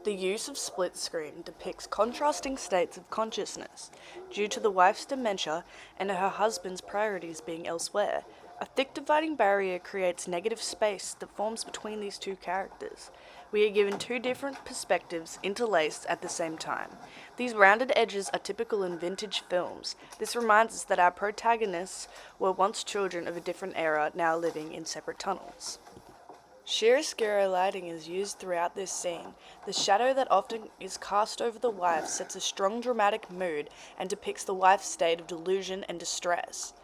The use of split screen depicts contrasting states of consciousness due to the wife's dementia and her husband's priorities being elsewhere. A thick dividing barrier creates negative space that forms between these two characters. We are given two different perspectives interlaced at the same time. These rounded edges are typical in vintage films. This reminds us that our protagonists were once children of a different era, now living in separate tunnels. Chiaroscuro lighting is used throughout this scene. The shadow that often is cast over the wife sets a strong dramatic mood and depicts the wife's state of delusion and distress.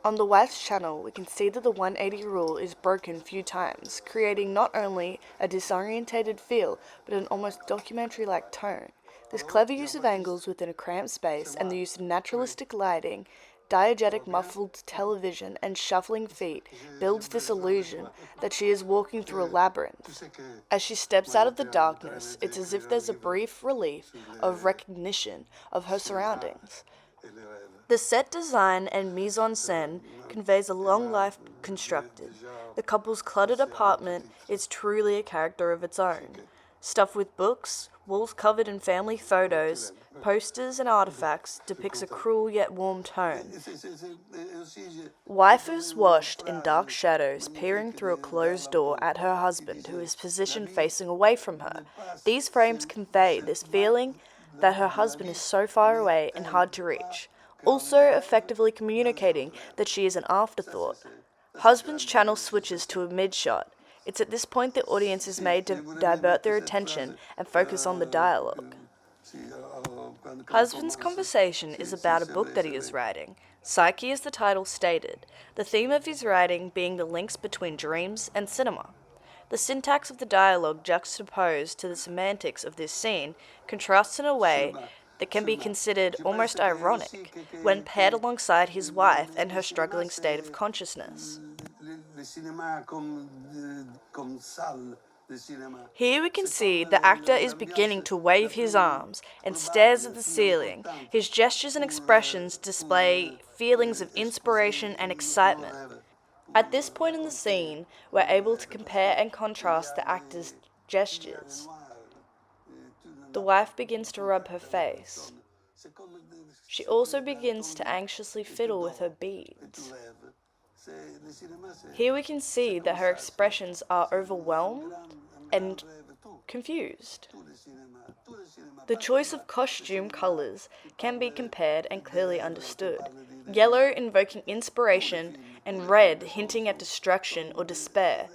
On the wife's channel, we can see that the 180 rule is broken few times, creating not only a disorientated feel, but an almost documentary-like tone. This clever use of angles within a cramped space and the use of naturalistic lighting, diegetic muffled television, and shuffling feet builds this illusion that she is walking through a labyrinth. As she steps out of the darkness, it's as if there's a brief relief of recognition of her surroundings. The set design and mise-en-scène conveys a long life constructed. The couple's cluttered apartment is truly a character of its own. Stuffed with books, walls covered in family photos, posters and artifacts depicts a cruel yet warm tone. Wife is washed in dark shadows, peering through a closed door at her husband, who is positioned facing away from her. These frames convey this feeling that her husband is so far away and hard to reach, also effectively communicating that she is an afterthought. Husband's channel switches to a mid-shot. It's at this point the audience is made to divert their attention and focus on the dialogue. Husband's conversation is about a book that he is writing. Psyche is the title stated, the theme of his writing being the links between dreams and cinema. The syntax of the dialogue juxtaposed to the semantics of this scene contrasts in a way that can be considered almost ironic when paired alongside his wife and her struggling state of consciousness. Here we can see the actor is beginning to wave his arms and stares at the ceiling. His gestures and expressions display feelings of inspiration and excitement. At this point in the scene, we're able to compare and contrast the actor's gestures. The wife begins to rub her face. She also begins to anxiously fiddle with her beads. Here we can see that her expressions are overwhelmed and confused. The choice of costume colors can be compared and clearly understood. Yellow invoking inspiration and red hinting at destruction or despair.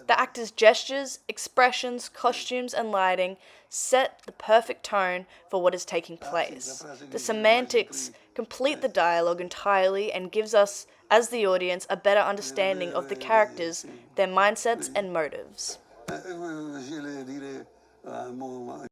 The actor's gestures, expressions, costumes, and lighting set the perfect tone for what is taking place. The semantics complete the dialogue entirely and gives us, as the audience, a better understanding of the characters, their mindsets, and motives.